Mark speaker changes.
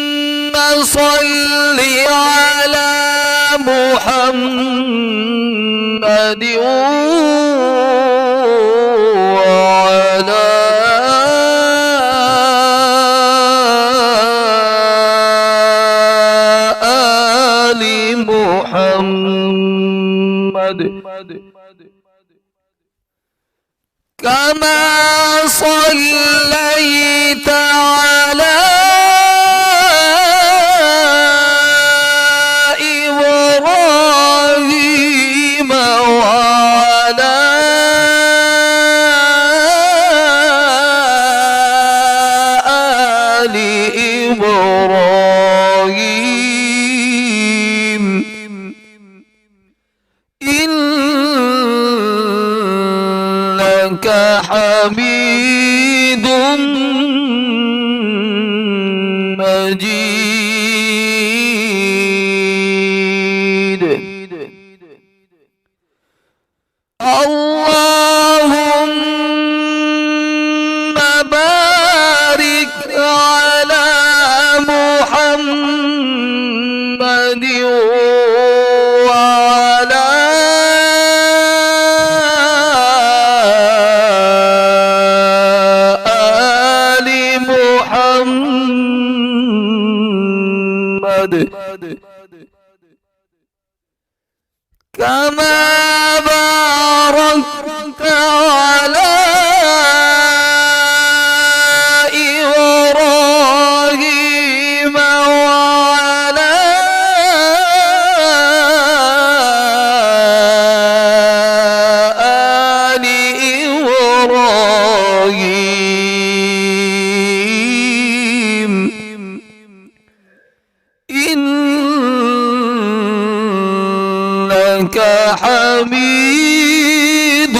Speaker 1: اللهم صل على محمد وعلى آل محمد كما صليت على إبراهيم وعلى آل إبراهيم إنك حميد مجيد. اللهم بارك على محمد وعلى آل محمد كما باركت على إبراهيم وعلى آل إبراهيم إنك حميد